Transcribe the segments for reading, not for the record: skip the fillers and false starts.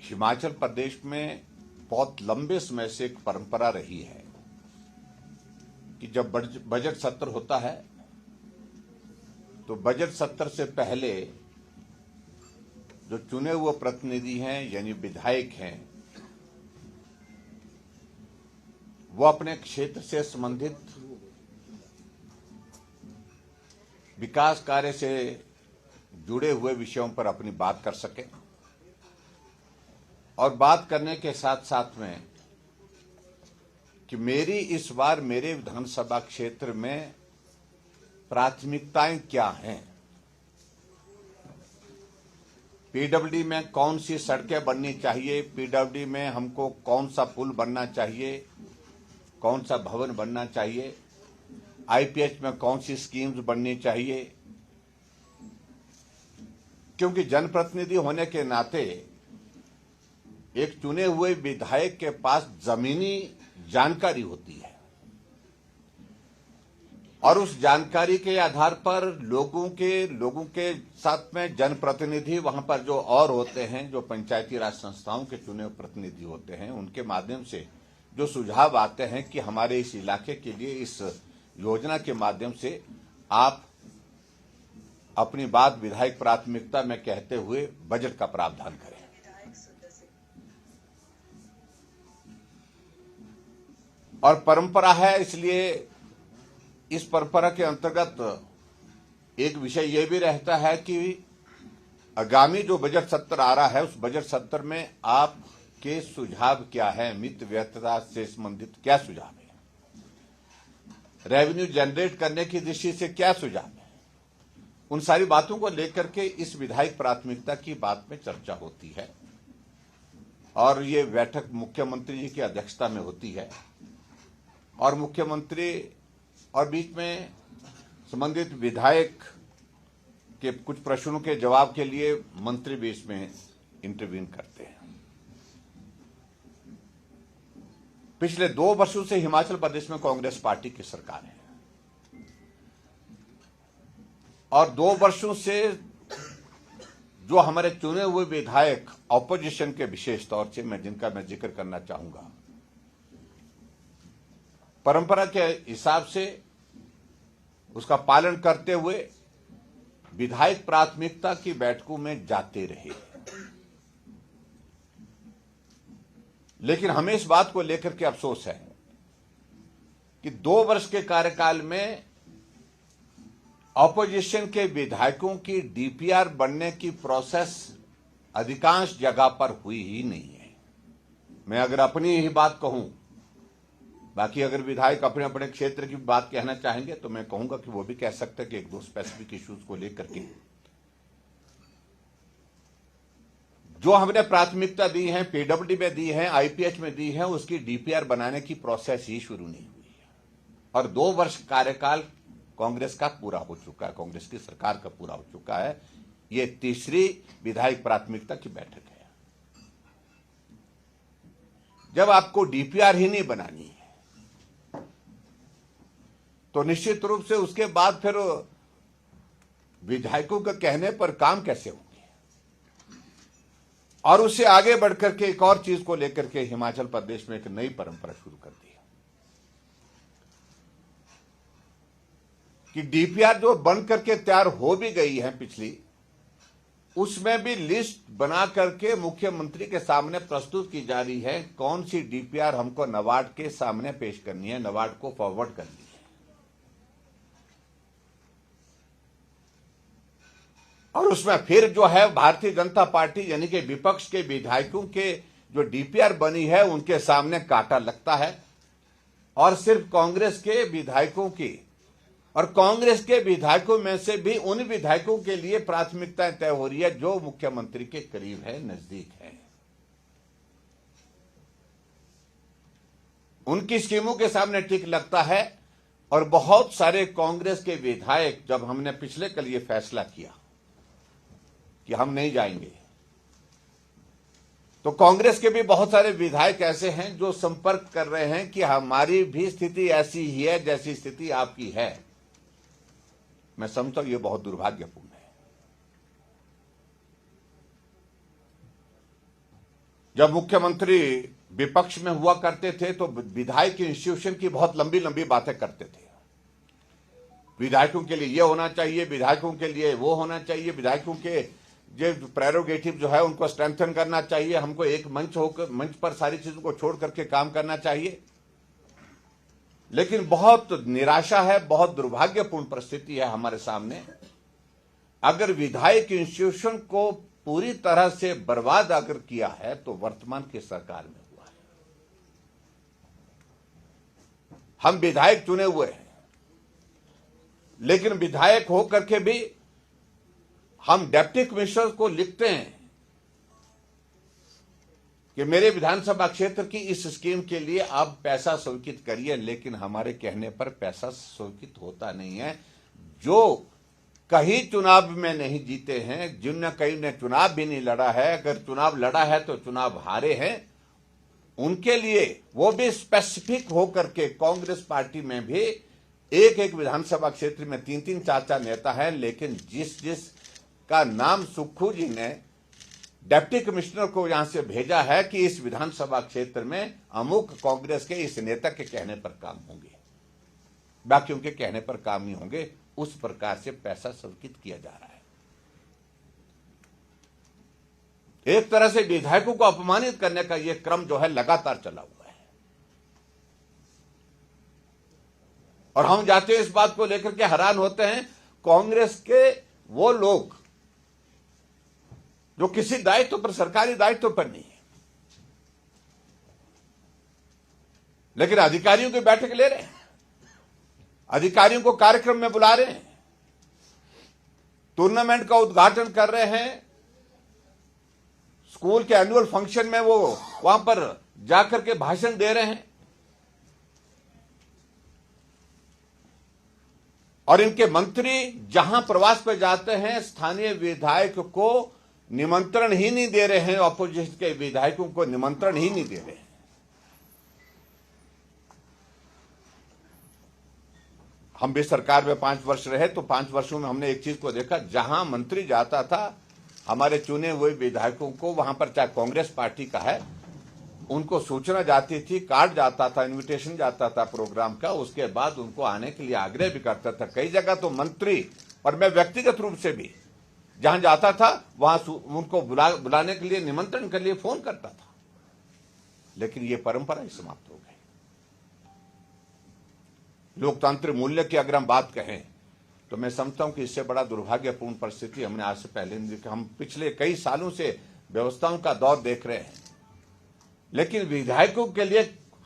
हिमाचल प्रदेश में बहुत लंबे समय से एक परंपरा रही है कि जब बजट सत्र होता है तो बजट सत्र से पहले जो चुने हुए प्रतिनिधि हैं यानी विधायक हैं वो अपने क्षेत्र से संबंधित विकास कार्य से जुड़े हुए विषयों पर अपनी बात कर सकें और बात करने के साथ साथ में कि मेरी इस बार मेरे विधानसभा क्षेत्र में प्राथमिकताएं क्या हैं, पीडब्ल्यूडी में कौन सी सड़कें बननी चाहिए, पीडब्ल्यूडी में हमको कौन सा पुल बनना चाहिए, कौन सा भवन बनना चाहिए, आईपीएच में कौन सी स्कीम्स बननी चाहिए। क्योंकि जनप्रतिनिधि होने के नाते एक चुने हुए विधायक के पास जमीनी जानकारी होती है और उस जानकारी के आधार पर लोगों के साथ में जनप्रतिनिधि वहां पर जो और होते हैं, जो पंचायती राज संस्थाओं के चुने हुए प्रतिनिधि होते हैं, उनके माध्यम से जो सुझाव आते हैं कि हमारे इस इलाके के लिए इस योजना के माध्यम से आप अपनी बात विधायक प्राथमिकता में कहते हुए बजट का प्रावधान करें। और परंपरा है, इसलिए इस परंपरा के अंतर्गत एक विषय यह भी रहता है कि आगामी जो बजट सत्र आ रहा है उस बजट सत्र में आपके सुझाव क्या है, मित व्ययिता से संबंधित क्या सुझाव है, रेवेन्यू जनरेट करने की दृष्टि से क्या सुझाव है, उन सारी बातों को लेकर के इस विधायक प्राथमिकता की बात में चर्चा होती है और ये बैठक मुख्यमंत्री जी की अध्यक्षता में होती है और मुख्यमंत्री और बीच में संबंधित विधायक के कुछ प्रश्नों के जवाब के लिए मंत्री भी इसमें इंटरवीन करते हैं। पिछले 2 वर्षों से हिमाचल प्रदेश में कांग्रेस पार्टी की सरकार है और 2 वर्षों से जो हमारे चुने हुए विधायक ऑपोजिशन के विशेष तौर से जिनका मैं जिक्र करना चाहूंगा, परंपरा के हिसाब से उसका पालन करते हुए विधायक प्राथमिकता की बैठकों में जाते रहे। लेकिन हमें इस बात को लेकर के अफसोस है कि 2 वर्ष के कार्यकाल में ऑपोजिशन के विधायकों की डीपीआर बनने की प्रोसेस अधिकांश जगह पर हुई ही नहीं है। मैं अगर अपनी ही बात कहूं, बाकी अगर विधायक अपने अपने क्षेत्र की बात कहना चाहेंगे तो मैं कहूंगा कि वो भी कह सकते हैं कि 1-2 स्पेसिफिक इश्यूज को लेकर के जो हमने प्राथमिकता दी है, पीडब्ल्यूडी में दी है, आईपीएच में दी है, उसकी डीपीआर बनाने की प्रोसेस ही शुरू नहीं हुई है और 2 वर्ष कार्यकाल कांग्रेस का पूरा हो चुका है, कांग्रेस की सरकार का पूरा हो चुका है। ये तीसरी विधायक प्राथमिकता की बैठक है। जब आपको डीपीआर ही नहीं बनानी है तो निश्चित रूप से उसके बाद फिर विधायकों के कहने पर काम कैसे होंगे। और उससे आगे बढ़कर के एक और चीज को लेकर के हिमाचल प्रदेश में एक नई परंपरा शुरू कर दी कि डीपीआर जो बन करके तैयार हो भी गई है पिछली, उसमें भी लिस्ट बना करके मुख्यमंत्री के सामने प्रस्तुत की जा रही है कौन सी डीपीआर हमको नाबार्ड के सामने पेश करनी है, नाबार्ड को फॉरवर्ड करनी है। और उसमें फिर जो है भारतीय जनता पार्टी यानी कि विपक्ष के विधायकों के जो डीपीआर बनी है उनके सामने कांटा लगता है और सिर्फ कांग्रेस के विधायकों की, और कांग्रेस के विधायकों में से भी उन विधायकों के लिए प्राथमिकताएं तय हो रही है जो मुख्यमंत्री के करीब है, नजदीक है। उनकी स्कीमों के सामने टिक लगता है और बहुत सारे कांग्रेस के विधायक, जब हमने पिछले कल ये फैसला किया कि हम नहीं जाएंगे, तो कांग्रेस के भी बहुत सारे विधायक ऐसे हैं जो संपर्क कर रहे हैं कि हमारी भी स्थिति ऐसी ही है जैसी स्थिति आपकी है। मैं समझता हूं ये बहुत दुर्भाग्यपूर्ण है। जब मुख्यमंत्री विपक्ष में हुआ करते थे तो विधायक इंस्टीट्यूशन की बहुत लंबी लंबी बातें करते थे। विधायकों के लिए ये होना चाहिए, विधायकों के लिए वो होना चाहिए, विधायकों के जो प्रेरोगेटिव जो है उनको स्ट्रेंथन करना चाहिए, हमको एक मंच पर सारी चीजों को छोड़ करके काम करना चाहिए। लेकिन बहुत निराशा है, बहुत दुर्भाग्यपूर्ण परिस्थिति है हमारे सामने। अगर विधायक इंस्टीट्यूशन को पूरी तरह से बर्बाद अगर किया है तो वर्तमान की सरकार में हुआ है। हम विधायक चुने हुए हैं, लेकिन विधायक होकर के भी हम डिप्टी कमिश्नर को लिखते हैं कि मेरे विधानसभा क्षेत्र की इस स्कीम के लिए आप पैसा स्वीकृत करिए, लेकिन हमारे कहने पर पैसा स्वीकृत होता नहीं है। जो कहीं चुनाव में नहीं जीते हैं, जिनने कहीं ने चुनाव भी नहीं लड़ा है, अगर चुनाव लड़ा है तो चुनाव हारे हैं, उनके लिए वो भी स्पेसिफिक होकर के कांग्रेस पार्टी में भी एक एक विधानसभा क्षेत्र में 3-3 4-4 नेता हैं, लेकिन जिस का नाम सुक्खू जी ने डिप्टी कमिश्नर को यहां से भेजा है कि इस विधानसभा क्षेत्र में अमुक कांग्रेस के इस नेता के कहने पर काम होंगे, बाकी उनके कहने पर काम नहीं होंगे, उस प्रकार से पैसा स्वीकृत किया जा रहा है। एक तरह से विधायकों को अपमानित करने का यह क्रम जो है लगातार चला हुआ है। और हम जाते इस बात को लेकर के हैरान होते हैं, कांग्रेस के वो लोग जो किसी दायित्व पर, सरकारी दायित्व पर नहीं है, लेकिन अधिकारियों की बैठक ले रहे हैं, अधिकारियों को कार्यक्रम में बुला रहे हैं, टूर्नामेंट का उद्घाटन कर रहे हैं, स्कूल के एनुअल फंक्शन में वो वहां पर जाकर के भाषण दे रहे हैं। और इनके मंत्री जहां प्रवास पर जाते हैं, स्थानीय विधायक को निमंत्रण ही नहीं दे रहे हैं, ऑपोजिशन के विधायकों को निमंत्रण ही नहीं दे रहे हैं। हम भी सरकार में 5 वर्ष रहे तो 5 वर्षों में हमने एक चीज को देखा, जहां मंत्री जाता था, हमारे चुने हुए विधायकों को वहां पर, चाहे कांग्रेस पार्टी का है, उनको सूचना जाती थी, कार्ड जाता था, इनविटेशन जाता था प्रोग्राम का, उसके बाद उनको आने के लिए आग्रह भी करता था। कई जगह तो मंत्री और मैं व्यक्तिगत रूप से भी जहां जाता था वहां उनको बुलाने के लिए, निमंत्रण के लिए फोन करता था, लेकिन ये परंपरा ही समाप्त हो गई। लोकतांत्रिक मूल्य की अगर हम बात कहें तो मैं समझता हूं कि इससे बड़ा दुर्भाग्यपूर्ण परिस्थिति हमने आज से पहले नहीं देखी। हम पिछले कई सालों से व्यवस्थाओं का दौर देख रहे हैं, लेकिन विधायकों के लिए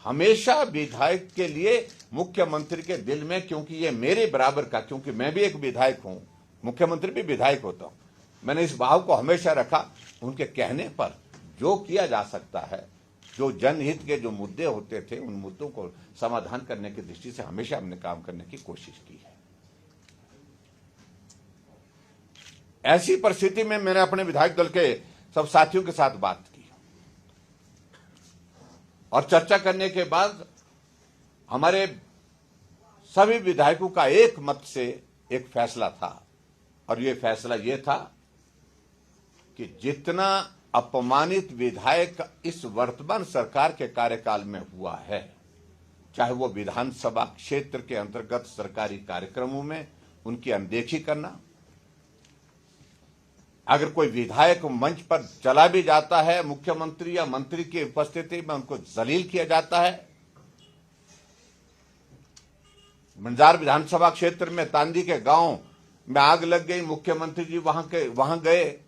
हमेशा, विधायक के लिए मुख्यमंत्री के दिल में, क्योंकि ये मेरे बराबर का, क्योंकि मैं भी एक विधायक हूं, मुख्यमंत्री भी विधायक होता हूं, मैंने इस भाव को हमेशा रखा। उनके कहने पर जो किया जा सकता है, जो जनहित के जो मुद्दे होते थे, उन मुद्दों को समाधान करने की दृष्टि से हमेशा हमने काम करने की कोशिश की है। ऐसी परिस्थिति में मैंने अपने विधायक दल के सब साथियों के साथ बात की और चर्चा करने के बाद हमारे सभी विधायकों का एक मत से एक फैसला था, और यह फैसला यह था कि जितना अपमानित विधायक इस वर्तमान सरकार के कार्यकाल में हुआ है, चाहे वो विधानसभा क्षेत्र के अंतर्गत सरकारी कार्यक्रमों में उनकी अनदेखी करना, अगर कोई विधायक मंच पर चला भी जाता है, मुख्यमंत्री या मंत्री की उपस्थिति में उनको जलील किया जाता है। बंजार विधानसभा क्षेत्र में तांदी के गांव में आग लग गई, मुख्यमंत्री जी वहां गए,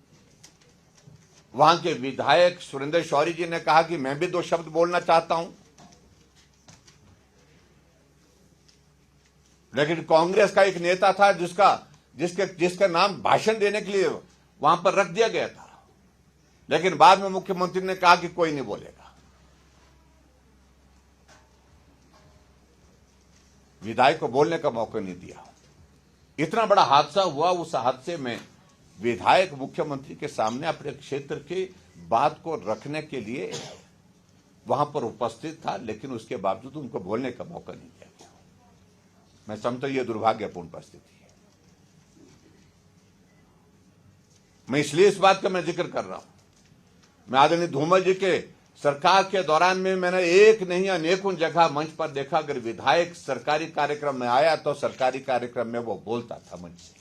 वहां के विधायक सुरेंद्र शौरी जी ने कहा कि मैं भी 2 शब्द बोलना चाहता हूं, लेकिन कांग्रेस का एक नेता था जिसका नाम भाषण देने के लिए वहां पर रख दिया गया था, लेकिन बाद में मुख्यमंत्री ने कहा कि कोई नहीं बोलेगा। विधायक को बोलने का मौका नहीं दिया। इतना बड़ा हादसा हुआ, उस हादसे में विधायक मुख्यमंत्री के सामने अपने क्षेत्र की बात को रखने के लिए वहां पर उपस्थित था, लेकिन उसके बावजूद उनको बोलने का मौका नहीं दिया गया। मैं समझता हूं यह दुर्भाग्यपूर्ण परिस्थिति है। मैं इसलिए इस बात का मैं जिक्र कर रहा हूं, मैं आदरणीय धूमल जी के सरकार के दौरान में मैंने एक नहीं अनेकों जगह मंच पर देखा, अगर विधायक सरकारी कार्यक्रम में आया तो सरकारी कार्यक्रम में वो बोलता था मंच से।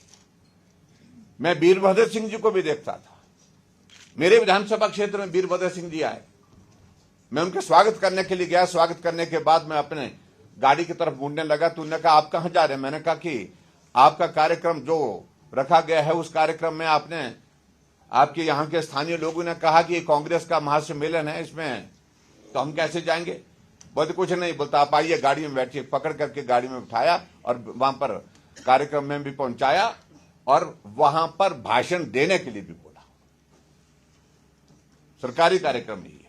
मैं वीरभद्र सिंह जी को भी देखता था। मेरे विधानसभा क्षेत्र में वीरभद्र सिंह जी आए, मैं उनके स्वागत करने के लिए गया। स्वागत करने के बाद मैं अपने गाड़ी की तरफ मुड़ने लगा तो उन्होंने कहा आप कहां जा रहे हैं? मैंने कहा कि आपका कार्यक्रम जो रखा गया है उस कार्यक्रम में आपके यहाँ के स्थानीय लोगों ने कहा कि कांग्रेस का महासम्मेलन है, इसमें तो हम कैसे जाएंगे? बोलते कुछ नहीं, बोलता आप आइए गाड़ी में बैठिए। पकड़ करके गाड़ी में बिठाया और वहां पर कार्यक्रम में भी पहुंचाया और वहां पर भाषण देने के लिए भी बोला। सरकारी कार्यक्रम नहीं है।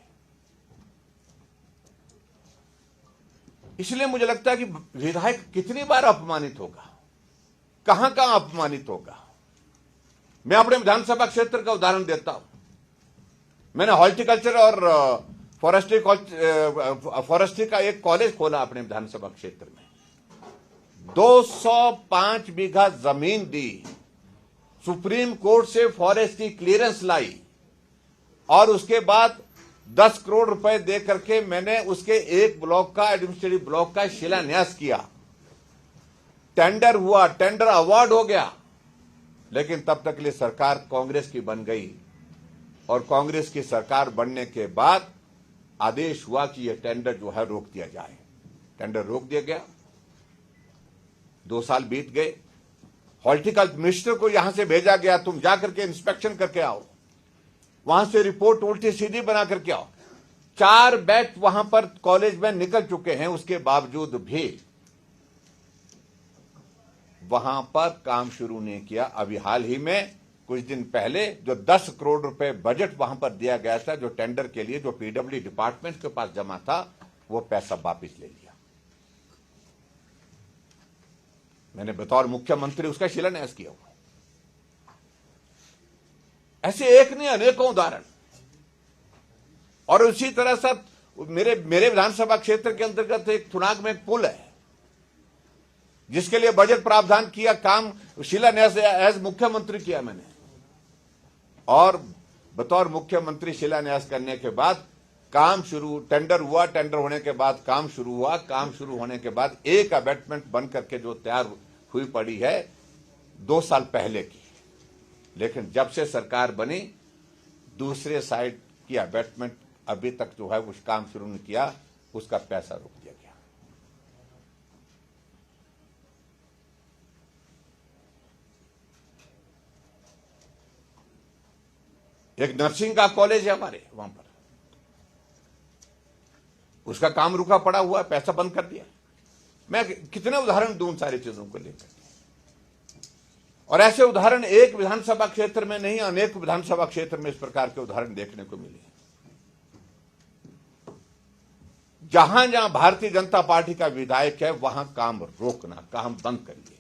इसलिए मुझे लगता है कि विधायक कितनी बार अपमानित होगा, कहां कहां अपमानित होगा। मैं अपने विधानसभा क्षेत्र का उदाहरण देता हूं। मैंने हॉर्टिकल्चर और फॉरेस्ट्री का एक कॉलेज खोला अपने विधानसभा क्षेत्र में। 205 बीघा जमीन दी, सुप्रीम कोर्ट से फॉरेस्ट्री क्लियरेंस लाई और उसके बाद 10 करोड़ रुपए दे करके मैंने उसके एक ब्लॉक का, एडमिनिस्ट्रेटिव ब्लॉक का शिलान्यास किया। टेंडर हुआ, टेंडर अवार्ड हो गया, लेकिन तब तक के लिए सरकार कांग्रेस की बन गई और कांग्रेस की सरकार बनने के बाद आदेश हुआ कि यह टेंडर जो है रोक दिया जाए। टेंडर रोक दिया गया। 2 साल बीत गए। हॉर्टिकल्चर मिनिस्टर को यहां से भेजा गया, तुम जाकर के इंस्पेक्शन करके आओ, वहां से रिपोर्ट उल्टी सीधी बना करके आओ। 4 बैच वहां पर कॉलेज में निकल चुके हैं, उसके बावजूद भी वहां पर काम शुरू नहीं किया। अभी हाल ही में कुछ दिन पहले जो 10 करोड़ रुपए बजट वहां पर दिया गया था, जो टेंडर के लिए, जो पीडब्ल्यू डिपार्टमेंट के पास जमा था, वो पैसा वापस ले लिया। मैंने बतौर मुख्यमंत्री उसका शिलान्यास किया हुआ। ऐसे एक नहीं अनेकों उदाहरण। और उसी तरह से मेरे विधानसभा क्षेत्र के अंतर्गत एक थुनाग में एक पुल है, जिसके लिए बजट प्रावधान किया, काम शिलान्यास एज मुख्यमंत्री किया मैंने। और बतौर मुख्यमंत्री शिलान्यास करने के बाद काम शुरू, टेंडर हुआ, टेंडर होने के बाद काम शुरू हुआ, काम शुरू होने के बाद एक अबैटमेंट बन करके जो तैयार हुई पड़ी है 2 साल पहले की। लेकिन जब से सरकार बनी, दूसरे साइड की अबैटमेंट अभी तक जो है उस काम शुरू नहीं किया, उसका पैसा रोक दिया गया। एक नर्सिंग का कॉलेज है हमारे वहां पर, उसका काम रुका पड़ा हुआ है, पैसा बंद कर दिया। मैं कितने उदाहरण दूं सारी चीजों को लेकर। और ऐसे उदाहरण एक विधानसभा क्षेत्र में नहीं, अनेक विधानसभा क्षेत्र में इस प्रकार के उदाहरण देखने को मिले। जहां जहां भारतीय जनता पार्टी का विधायक है, वहां काम रोकना, काम बंद करिए।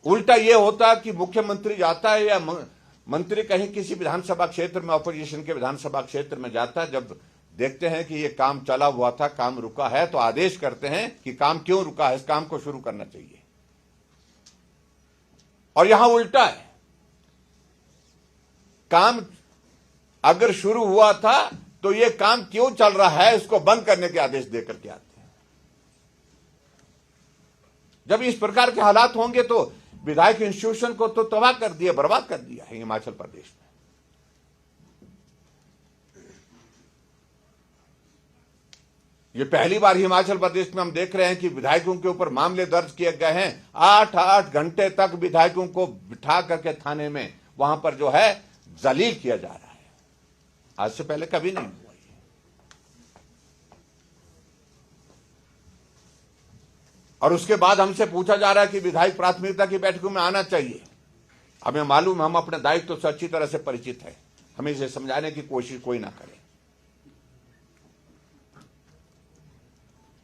उल्टा यह होता कि मुख्यमंत्री जाता है या मंत्री कहीं किसी विधानसभा क्षेत्र में, ऑपोजिशन के विधानसभा क्षेत्र में जाता है, जब देखते हैं कि यह काम चला हुआ था, काम रुका है, तो आदेश करते हैं कि काम क्यों रुका है, इस काम को शुरू करना चाहिए। और यहां उल्टा है, काम अगर शुरू हुआ था तो यह काम क्यों चल रहा है, इसको बंद करने के आदेश देकर के आते हैं। जब इस प्रकार के हालात होंगे तो विधायक इंस्टीट्यूशन को तो तबाह कर दिया, बर्बाद कर दिया है हिमाचल प्रदेश में। ये पहली बार हिमाचल प्रदेश में हम देख रहे हैं कि विधायकों के ऊपर मामले दर्ज किए गए हैं। 8-8 घंटे तक विधायकों को बिठा करके थाने में वहां पर जो है जलील किया जा रहा है। आज से पहले कभी नहीं हुआ ये। और उसके बाद हमसे पूछा जा रहा है कि विधायक प्राथमिकता की बैठकों में आना चाहिए। हमें मालूम, हम अपने दायित्व से अच्छी तरह से परिचित है, हमें इसे समझाने की कोशिश कोई ना करे।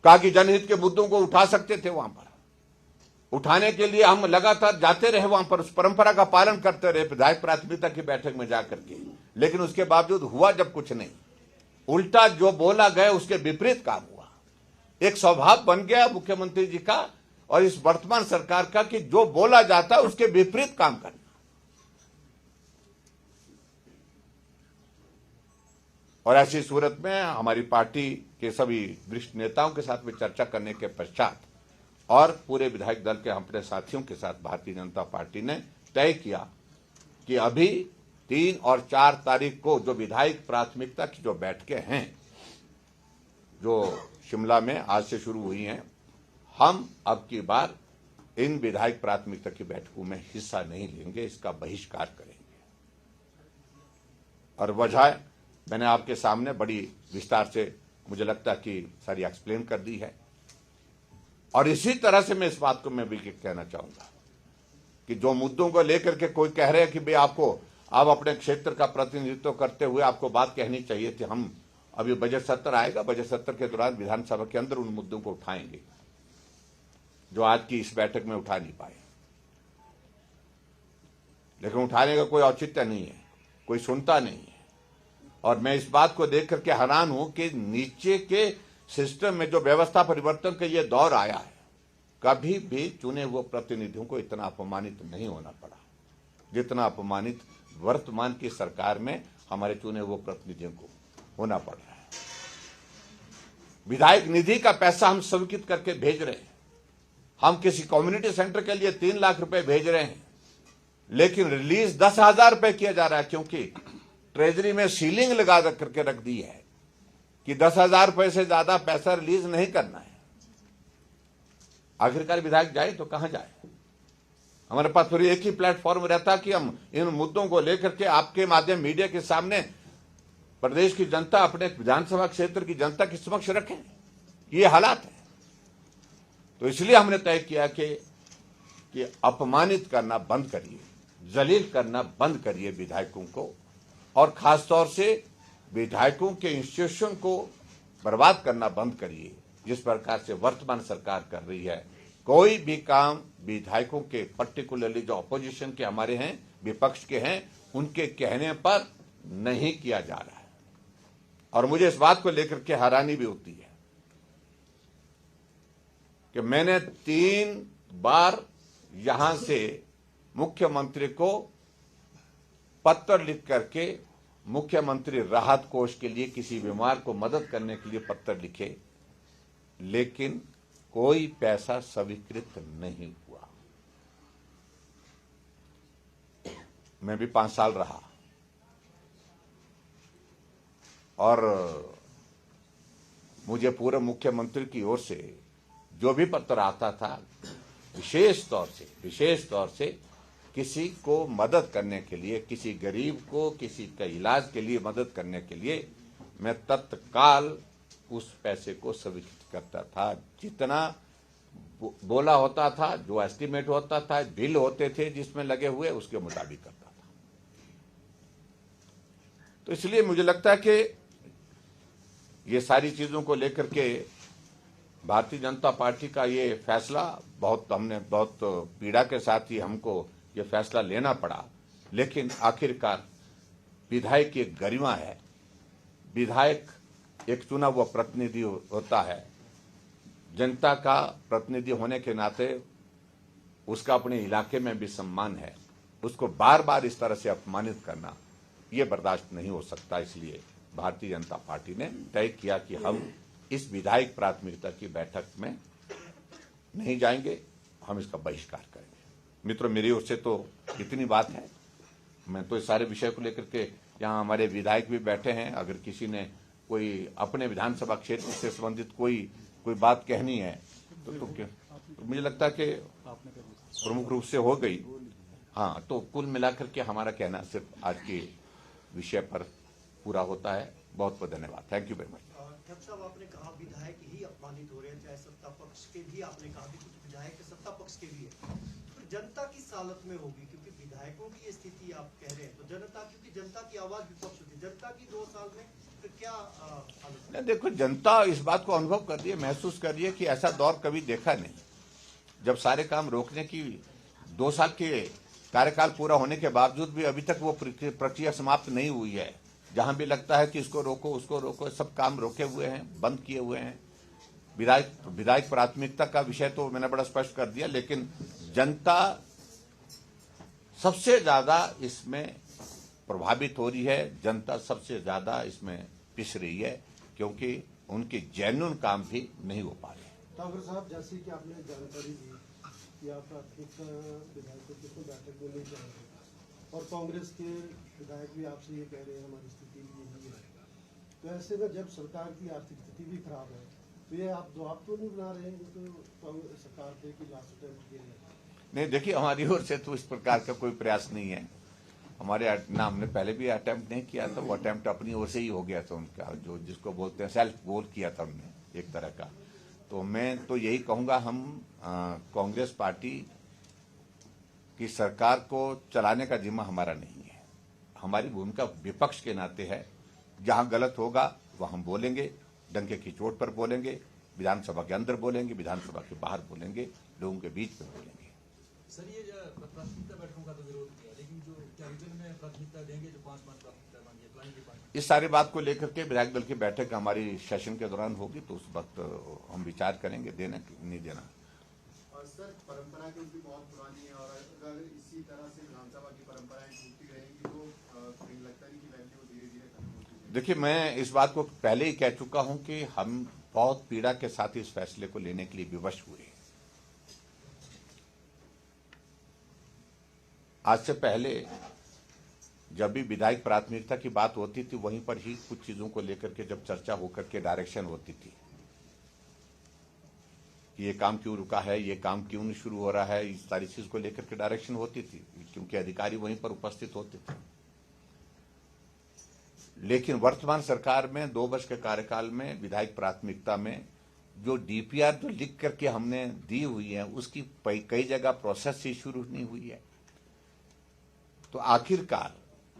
कहा कि जनहित के मुद्दों को उठा सकते थे, वहां पर उठाने के लिए हम लगातार जाते रहे, वहां पर उस परंपरा का पालन करते रहे, विधायक प्राथमिकता की बैठक में जाकर के। लेकिन उसके बावजूद हुआ जब कुछ नहीं, उल्टा जो बोला गया उसके विपरीत काम हुआ। एक स्वभाव बन गया मुख्यमंत्री जी का और इस वर्तमान सरकार का कि जो बोला जाता है उसके विपरीत काम करना। और ऐसी सूरत में हमारी पार्टी के सभी वरिष्ठ नेताओं के साथ में चर्चा करने के पश्चात और पूरे विधायक दल के अपने साथियों के साथ भारतीय जनता पार्टी ने तय किया कि अभी 3 और 4 तारीख को जो विधायक प्राथमिकता की जो बैठकें हैं, जो शिमला में आज से शुरू हुई हैं, हम अब की बार इन विधायक प्राथमिकता की बैठकों में हिस्सा नहीं लेंगे, इसका बहिष्कार करेंगे। और वजह मैंने आपके सामने बड़ी विस्तार से मुझे लगता है कि सारी एक्सप्लेन कर दी है। और इसी तरह से मैं इस बात को मैं भी कहना चाहूंगा कि जो मुद्दों को लेकर के कोई कह रहे हैं कि भाई आप अपने क्षेत्र का प्रतिनिधित्व करते हुए आपको बात कहनी चाहिए थी, हम अभी बजट सत्र आएगा, बजट सत्र के दौरान विधानसभा के अंदर उन मुद्दों को उठाएंगे जो आज की इस बैठक में उठा नहीं पाए। लेकिन उठाने का कोई औचित्य नहीं है, कोई सुनता नहीं है। और मैं इस बात को देख करके हैरान हूं कि नीचे के सिस्टम में जो व्यवस्था परिवर्तन का ये दौर आया है, कभी भी चुने हुए प्रतिनिधियों को इतना अपमानित नहीं होना पड़ा जितना अपमानित वर्तमान की सरकार में हमारे चुने हुए प्रतिनिधियों को होना पड़ रहा है। विधायक निधि का पैसा हम स्वीकृत करके भेज रहे हैं, हम किसी कम्युनिटी सेंटर के लिए 3 लाख रुपए भेज रहे हैं, लेकिन रिलीज 10,000 रुपए किया जा रहा है, क्योंकि ट्रेजरी में सीलिंग लगा करके रख दी है कि 10,000 रुपए से ज्यादा पैसा रिलीज नहीं करना है। आखिरकार विधायक जाए तो कहां जाए? हमारे पास फिर एक ही प्लेटफॉर्म रहता कि हम इन मुद्दों को लेकर के आपके माध्यम मीडिया के सामने प्रदेश की जनता, अपने विधानसभा क्षेत्र की जनता के समक्ष रखें। ये हालात है। तो इसलिए हमने तय किया कि अपमानित करना बंद करिए, जलील करना बंद करिए विधायकों को, और खासतौर से विधायकों के इंस्टीट्यूशन को बर्बाद करना बंद करिए जिस प्रकार से वर्तमान सरकार कर रही है। कोई भी काम विधायकों के, पर्टिकुलरली जो अपोजिशन के हमारे हैं, विपक्ष के हैं, उनके कहने पर नहीं किया जा रहा है। और मुझे इस बात को लेकर के हैरानी भी होती है कि मैंने 3 बार यहां से मुख्यमंत्री को पत्र लिख करके मुख्यमंत्री राहत कोष के लिए किसी बीमार को मदद करने के लिए पत्र लिखे, लेकिन कोई पैसा स्वीकृत नहीं हुआ। मैं भी 5 साल रहा और मुझे पूर्व मुख्यमंत्री की ओर से जो भी पत्र आता था, विशेष तौर से किसी को मदद करने के लिए, किसी गरीब को किसी का इलाज के लिए मदद करने के लिए, मैं तत्काल उस पैसे को स्वीकृत करता था। जितना बोला होता था, जो एस्टीमेट होता था, बिल होते थे जिसमें लगे हुए, उसके मुताबिक करता था। तो इसलिए मुझे लगता है कि ये सारी चीजों को लेकर के भारतीय जनता पार्टी का ये फैसला हमने बहुत पीड़ा के साथ ही हमको ये फैसला लेना पड़ा। लेकिन आखिरकार विधायक की एक गरिमा है, विधायक एक चुना हुआ प्रतिनिधि होता है, जनता का प्रतिनिधि होने के नाते उसका अपने इलाके में भी सम्मान है। उसको बार बार इस तरह से अपमानित करना ये बर्दाश्त नहीं हो सकता। इसलिए भारतीय जनता पार्टी ने तय किया कि हम इस विधायक प्राथमिकता की बैठक में नहीं जाएंगे, हम इसका बहिष्कार करेंगे। मित्रों, मेरी ओर से तो इतनी बात है। मैं तो इस सारे विषय को लेकर के, यहाँ हमारे विधायक भी बैठे हैं, अगर किसी ने कोई अपने विधानसभा क्षेत्र से संबंधित कोई बात कहनी है तो मुझे लगता है कि प्रमुख रूप से हो गई। हाँ, तो कुल मिलाकर के हमारा कहना सिर्फ आज के विषय पर पूरा होता है। बहुत बहुत धन्यवाद। Thank you very much. अध्यक्ष साहब, आपने कहा विधायक ही अपमानित हो रहे हैं, चाहे सत्ता पक्ष के भी, आपने कहा कि कुछ विधायक सत्ता पक्ष के भी है, तो जनता किस हालत में होगी? क्योंकि विधायकों की ये स्थिति आप कह रहे हैं, तो जनता, क्योंकि जनता की आवाज विपक्ष होती है, जनता की 2 साल में तो क्या हालत है? देखो, जनता इस बात को अनुभव कर रही है, महसूस कर रही है कि ऐसा दौर कभी देखा नहीं, जब सारे काम रोकने की 2 साल के कार्यकाल पूरा होने के बावजूद भी अभी तक वो प्रक्रिया समाप्त नहीं हुई है। जहां भी लगता है कि इसको रोको, उसको रोको, सब काम रोके हुए हैं, बंद किए हुए हैं। विधायक प्राथमिकता का विषय तो मैंने बड़ा स्पष्ट कर दिया, लेकिन जनता सबसे ज्यादा इसमें प्रभावित हो रही है, जनता सबसे ज्यादा इसमें पिस रही है, क्योंकि उनके जेन्युइन काम भी नहीं हो पा रहे। ठाकुर साहब, जैसे कि आपने जानकारी दी कि आप प्राथमिकता विधायकों की तो बैठक में नहीं जाएंगे और कांग्रेस के विधायक भी आपसे ये कह रहे हैं हमारी स्थिति यही है, तो ऐसे में जब सरकार की आर्थिक स्थिति भी खराब है तो ये आप जवाब तो नहीं बना रहे हैं, तो सरकार पे कि लास्ट अटेम्प्ट किए नहीं, देखिए, हमारी ओर से तो इस प्रकार का कोई प्रयास नहीं है। हमारे ना, हमने पहले भी अटेम्प्ट नहीं किया था, वो अटेम्प्ट अपनी ओर से ही हो गया था उनका, जो जिसको बोलते हैं सेल्फ गोल किया था हमने एक तरह का। तो मैं तो यही कहूंगा, हम कांग्रेस पार्टी की सरकार को चलाने का जिम्मा हमारा नहीं है। हमारी भूमिका विपक्ष के नाते है, जहां गलत होगा वह हम बोलेंगे, डंके की चोट पर बोलेंगे, विधानसभा के अंदर बोलेंगे, विधानसभा के बाहर बोलेंगे, लोगों के बीच में बोलेंगे। सर, ये प्राथमिकता बैठकों का तो विरोध किया, लेकिन जो क्या रिटर्न में प्राथमिकता देंगे, जो 5 प्राथमिकता मांगी तो आएंगे 5। इस सारी बात को लेकर के विधायक दल की बैठक हमारी सेशन के दौरान होगी, तो उस वक्त हम विचार करेंगे देना कि नहीं देना। और सर, परंपरा क्योंकि बहुत पुरानी है और अगर इसी तरह से विधानसभा की परंपराएं टूटती रहेंगी तो कहीं लगता नहीं कि वैल्यू धीरे धीरे खत्म होती है। देखिए, मैं इस बात को पहले ही कह चुका हूं कि हम बहुत पीड़ा के साथ इस फैसले को लेने के लिए विवश हुए। आज से पहले जब भी विधायक प्राथमिकता की बात होती थी, वहीं पर ही कुछ चीजों को लेकर के जब चर्चा होकर के डायरेक्शन होती थी कि ये काम क्यों रुका है, ये काम क्यों नहीं शुरू हो रहा है, इस सारी चीज को लेकर के डायरेक्शन होती थी, क्योंकि अधिकारी वहीं पर उपस्थित होते थे। लेकिन वर्तमान सरकार में 2 वर्ष के कार्यकाल में विधायक प्राथमिकता में जो डीपीआर जो लिख करके हमने दी हुई है, उसकी कई जगह प्रोसेस ही शुरू नहीं हुई है। तो आखिरकार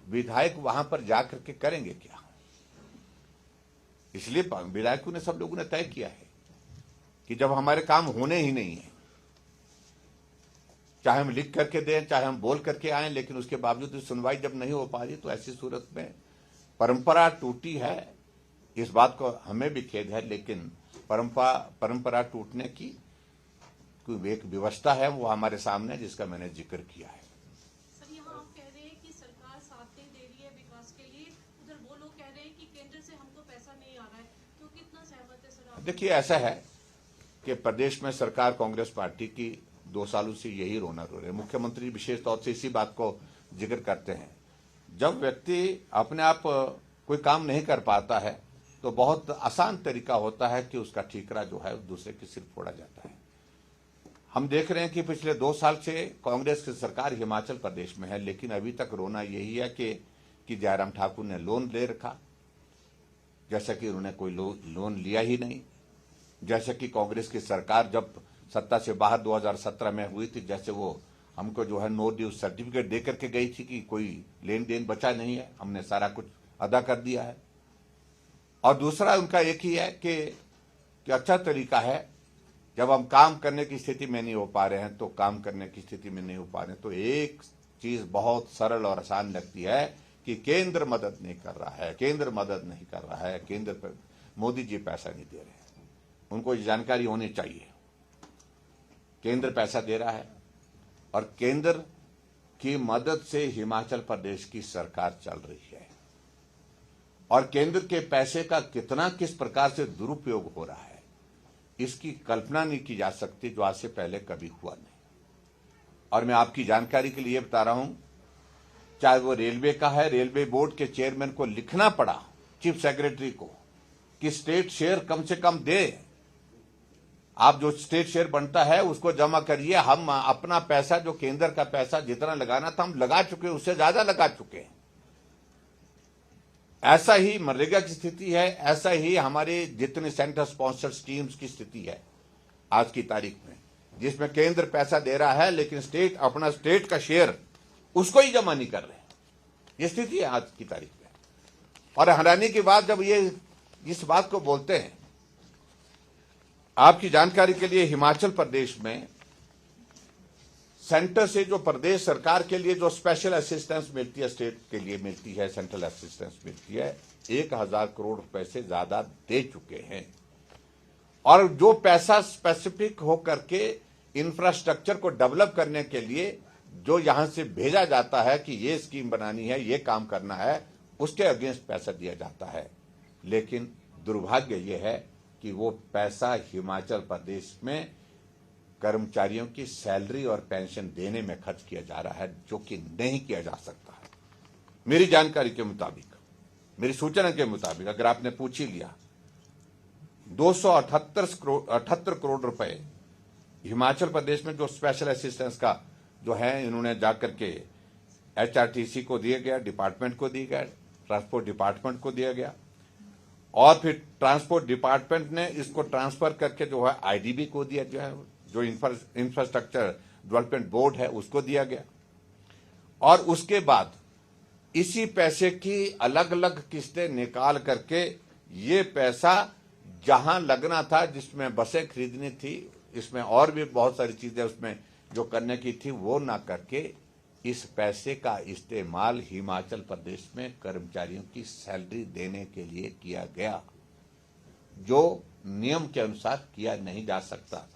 विधायक वहां पर जाकर के करेंगे क्या? इसलिए विधायकों ने, सब लोगों ने तय किया है कि जब हमारे काम होने ही नहीं है, चाहे हम लिख करके दें, चाहे हम बोल करके आए, लेकिन उसके बावजूद सुनवाई जब नहीं हो पा रही, तो ऐसी सूरत में परंपरा टूटी है, इस बात को हमें भी खेद है। लेकिन परंपरा टूटने की कोई एक व्यवस्था है, वो हमारे सामने, जिसका मैंने जिक्र किया है। सर, यहाँ आप कह रहे हैं कि सरकार साथ नहीं दे रही है विकास के लिए, उधर वो लोग कह रहे हैं कि केंद्र से हमको पैसा नहीं आ रहा है, तो कितना सहमत है सर आप? देखिए, ऐसा है कि प्रदेश में सरकार कांग्रेस पार्टी की 2 सालों से यही रोना रो रहे हैं। मुख्यमंत्री विशेष तौर से इसी बात को जिक्र करते हैं। जब व्यक्ति अपने आप कोई काम नहीं कर पाता है, तो बहुत आसान तरीका होता है कि उसका ठीकरा जो है दूसरे के सिर फोड़ा जाता है। हम देख रहे हैं कि पिछले 2 साल से कांग्रेस की सरकार हिमाचल प्रदेश में है, लेकिन अभी तक रोना यही है कि जयराम ठाकुर ने लोन ले रखा, जैसा कि उन्होंने कोई लोन लिया ही नहीं। जैसे कि कांग्रेस की सरकार जब सत्ता से बाहर 2017 में हुई थी, जैसे वो हमको जो है नो ड्यूज सर्टिफिकेट दे करके गई थी कि कोई लेन देन बचा नहीं है, हमने सारा कुछ अदा कर दिया है। और दूसरा उनका एक ही है कि अच्छा तरीका है, जब हम काम करने की स्थिति में नहीं हो पा रहे हैं, तो काम करने की स्थिति में नहीं हो पा रहे हैं, तो एक चीज बहुत सरल और आसान लगती है कि केंद्र मदद नहीं कर रहा है, केंद्र मदद नहीं कर रहा है, केंद्र पर मोदी जी पैसा नहीं दे रहे हैं। उनको ये जानकारी होनी चाहिए, केंद्र पैसा दे रहा है और केंद्र की मदद से हिमाचल प्रदेश की सरकार चल रही है, और केंद्र के पैसे का कितना किस प्रकार से दुरुपयोग हो रहा है, इसकी कल्पना नहीं की जा सकती, जो आज से पहले कभी हुआ नहीं। और मैं आपकी जानकारी के लिए बता रहा हूं, चाहे वो रेलवे का है, रेलवे बोर्ड के चेयरमैन को लिखना पड़ा, चीफ सेक्रेटरी को, कि स्टेट शेयर कम से कम दे, आप जो स्टेट शेयर बनता है उसको जमा करिए, हम अपना पैसा, जो केंद्र का पैसा जितना लगाना था हम लगा चुके, उससे ज्यादा लगा चुके हैं। ऐसा ही मनरेगा की स्थिति है, ऐसा ही हमारे जितने सेंटर स्पॉन्सर्ड स्कीम्स की स्थिति है आज की तारीख में, जिसमें केंद्र पैसा दे रहा है लेकिन स्टेट अपना स्टेट का शेयर उसको ही जमा नहीं कर रहे हैं। ये स्थिति है आज की तारीख में। और हैरानी की बात, जब ये इस बात को बोलते हैं, आपकी जानकारी के लिए हिमाचल प्रदेश में सेंटर से जो प्रदेश सरकार के लिए जो स्पेशल असिस्टेंस मिलती है, स्टेट के लिए मिलती है, सेंट्रल असिस्टेंस मिलती है, 1000 करोड़ रुपए से ज्यादा दे चुके हैं। और जो पैसा स्पेसिफिक होकर के इंफ्रास्ट्रक्चर को डेवलप करने के लिए जो यहां से भेजा जाता है कि ये स्कीम बनानी है, ये काम करना है, उसके अगेंस्ट पैसा दिया जाता है। लेकिन दुर्भाग्य ये है कि वो पैसा हिमाचल प्रदेश में कर्मचारियों की सैलरी और पेंशन देने में खर्च किया जा रहा है, जो कि नहीं किया जा सकता है। मेरी जानकारी के मुताबिक, मेरी सूचना के मुताबिक, अगर आपने पूछ ही लिया, 278 करोड़ रुपए हिमाचल प्रदेश में जो स्पेशल असिस्टेंस का जो है, इन्होंने जाकर के HRTC को दिया गया, डिपार्टमेंट को दिया गया, ट्रांसपोर्ट डिपार्टमेंट को दिया गया, और फिर ट्रांसपोर्ट डिपार्टमेंट ने इसको ट्रांसफर करके जो है IDB को दिया, जो इंफ्रास्ट्रक्चर डेवलपमेंट बोर्ड है उसको दिया गया। और उसके बाद इसी पैसे की अलग अलग किस्तें निकाल करके ये पैसा जहां लगना था, जिसमें बसें खरीदनी थी, इसमें और भी बहुत सारी चीजें उसमें जो करने की थी, वो ना करके इस पैसे का इस्तेमाल हिमाचल प्रदेश में कर्मचारियों की सैलरी देने के लिए किया गया, जो नियम के अनुसार किया नहीं जा सकता था।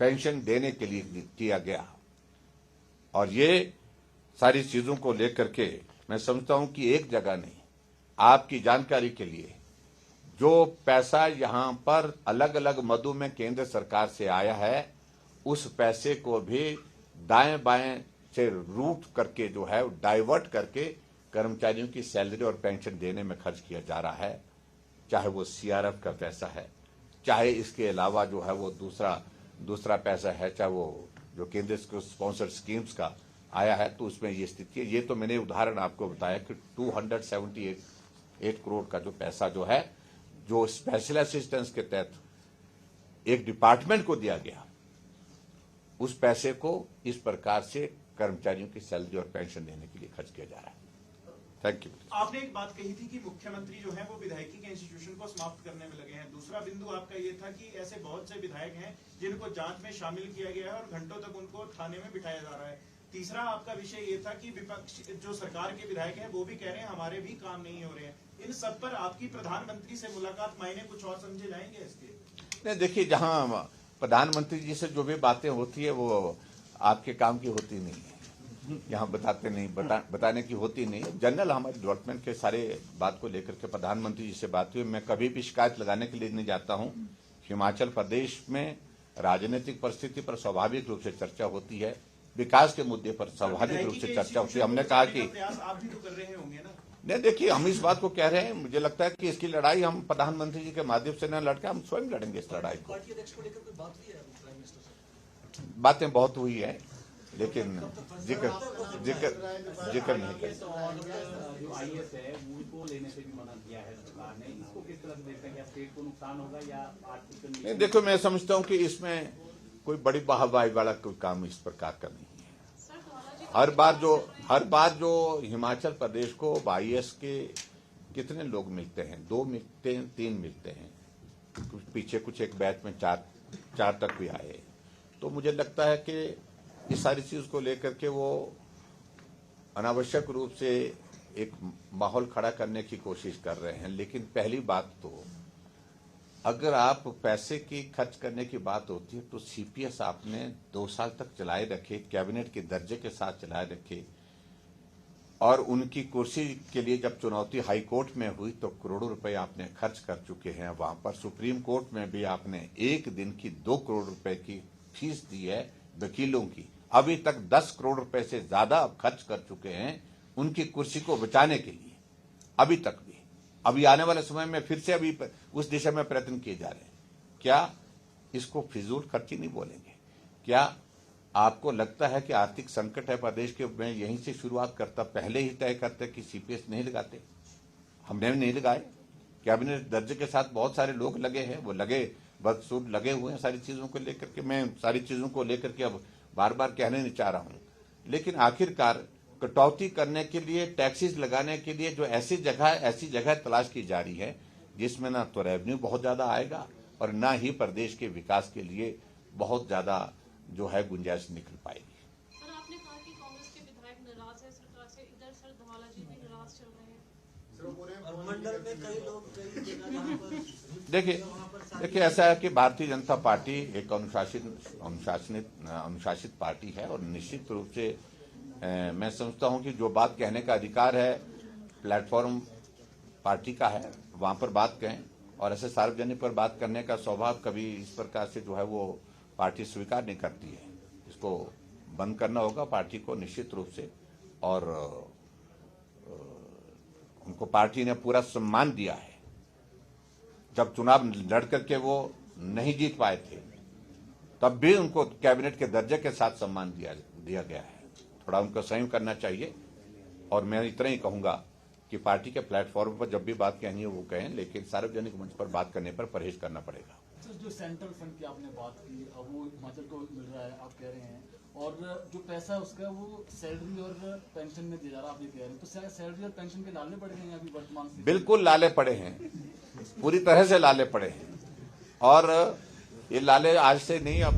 पेंशन देने के लिए किया गया। और ये सारी चीजों को लेकर के मैं समझता हूं कि एक जगह नहीं, आपकी जानकारी के लिए, जो पैसा यहां पर अलग अलग मदों में केंद्र सरकार से आया है, उस पैसे को भी दाएं बाएं से रूट करके जो है डाइवर्ट करके कर्मचारियों की सैलरी और पेंशन देने में खर्च किया जा रहा है। चाहे वो CRF का पैसा है, चाहे इसके अलावा जो है वो दूसरा पैसा है, चाहे वो जो केंद्र स्पॉन्सर्ड स्कीम्स का आया है, तो उसमें ये स्थिति है। ये तो मैंने उदाहरण आपको बताया कि 278 करोड़ का जो पैसा जो है, जो स्पेशल असिस्टेंस के तहत एक डिपार्टमेंट को दिया गया, उस पैसे को इस प्रकार से कर्मचारियों की सैलरी और पेंशन देने के लिए खर्च किया जा रहा है। Thank you. आपने एक बात कही थी कि मुख्यमंत्री जो है वो विधायकी के इंस्टीट्यूशन को समाप्त करने में लगे हैं। दूसरा बिंदु आपका ये था कि ऐसे बहुत से विधायक हैं जिनको जांच में शामिल किया गया है और घंटों तक उनको थाने में बिठाया जा रहा है। तीसरा आपका विषय ये था कि विपक्ष जो सरकार के विधायक हैं वो भी कह रहे हैं हमारे भी काम नहीं हो रहे हैं। इन सब पर आपकी प्रधानमंत्री से मुलाकात मायने कुछ और समझे जाएंगे इसके? नहीं, देखिए, जहां प्रधानमंत्री जी से जो भी बातें होती है वो आपके काम की होती नहीं है, यहाँ बताने की होती नहीं है। जनरल हमारे डेवलपमेंट के सारे बात को लेकर के प्रधानमंत्री जी से बात हुई। मैं कभी भी शिकायत लगाने के लिए नहीं जाता हूँ। हिमाचल प्रदेश में राजनीतिक परिस्थिति पर स्वाभाविक रूप से चर्चा होती है, विकास के मुद्दे पर स्वाभाविक रूप से चर्चा होती है। हमने कहा कि आप भी तो कर रहे होंगे ना? नहीं, देखिए, हम इस बात को कह रहे हैं, मुझे लगता है कि इसकी लड़ाई हम प्रधानमंत्री जी के माध्यम से न लड़के हम स्वयं लड़ेंगे इस लड़ाई को। पार्टी अध्यक्ष को लेकर कोई बात हुई है प्राइम मिनिस्टर से? बातें बहुत हुई है, लेकिन जिक्र नहीं कर। जो IAS है उनको लेने से भी मना किया है सरकार ने, इसको किस तरह से देखते हैं? क्या स्टेट को नुकसान होगा या आर्थिक? नहीं, देखो, मैं समझता हूं कि इसमें कोई बड़ी वाहवाही वाला कोई काम इस प्रकार का नहीं है। हर बार जो हिमाचल प्रदेश को IAS के कितने लोग मिलते हैं, 2 मिलते हैं, 3 मिलते हैं, पीछे कुछ एक बैच में 4 तक भी आए। तो मुझे लगता है कि इस सारी चीज को लेकर के वो अनावश्यक रूप से एक माहौल खड़ा करने की कोशिश कर रहे हैं। लेकिन पहली बात तो, अगर आप पैसे की खर्च करने की बात होती है तो CPS आपने 2 साल तक चलाए रखे, कैबिनेट के दर्जे के साथ चलाए रखे, और उनकी कुर्सी के लिए जब चुनौती हाई कोर्ट में हुई तो करोड़ों रुपए आपने खर्च कर चुके हैं। वहां पर सुप्रीम कोर्ट में भी आपने एक दिन की 2 करोड़ रुपए की फीस दी है वकीलों की। अभी तक 10 करोड़ रुपए से ज्यादा आप खर्च कर चुके हैं उनकी कुर्सी को बचाने के लिए, अभी तक भी। अभी आने वाले समय में फिर से अभी उस दिशा में प्रयत्न किए जा रहे हैं। क्या इसको फिजूल खर्ची नहीं बोलेंगे? क्या आपको लगता है कि आर्थिक संकट है प्रदेश के, मैं यहीं से शुरुआत करता, पहले ही तय करते कि CPS नहीं लगाते? हमने नहीं लगाए। कैबिनेट दर्जे के साथ बहुत सारे लोग लगे हैं, वो बदसूर लगे हुए हैं सारी चीजों को लेकर के। मैं सारी चीजों को लेकर के अब बार बार कहने नहीं चाह रहा हूं, लेकिन आखिरकार कटौती करने के लिए, टैक्सेस लगाने के लिए जो ऐसी जगह तलाश की जा रही है जिसमें ना तो रेवेन्यू बहुत ज्यादा आएगा और ना ही प्रदेश के विकास के लिए बहुत ज्यादा जो है गुंजाइश निकल पाएगी। सर, आपने कहा कि कांग्रेस के विधायक नाराज है सरकार से, इधर सर धवाला जी भी नाराज चल रहे हैं। मंडल में कई लोग कई जगह जहाँ पर देखिए, ऐसा है कि भारतीय जनता पार्टी एक अनुशासित पार्टी है, और निश्चित रूप से मैं समझता हूं कि जो बात कहने का अधिकार है प्लेटफॉर्म पार्टी का है, वहां पर बात करें। और ऐसे सार्वजनिक पर बात करने का स्वभाव कभी इस प्रकार से जो है वो पार्टी स्वीकार नहीं करती है। इसको बंद करना होगा पार्टी को निश्चित रूप से। और उनको पार्टी ने पूरा सम्मान दिया है। जब चुनाव लड़ करके वो नहीं जीत पाए थे तब भी उनको कैबिनेट के दर्जे के साथ सम्मान दिया गया है। थोड़ा उनको संयम करना चाहिए। और मैं इतना ही कहूंगा कि पार्टी के प्लेटफॉर्म पर जब भी बात कहनी है वो कहें, लेकिन सार्वजनिक मंच पर बात करने पर परहेज करना पड़ेगा। सर, जो सेंट्रल फंड की आपने बात की, अब वो हिमाचल को मिल रहा है आप कह रहे हैं, और जो पैसा उसका वो सैलरी और पेंशन में दिया जा रहा है आप ये कह रहे हैं, तो सैलरी और पेंशन के लाले पड़े हैं अभी वर्तमान स्थिति? बिल्कुल लाले पड़े हैं, पूरी तरह से लाले पड़े हैं। और ये लाले आज से नहीं, अब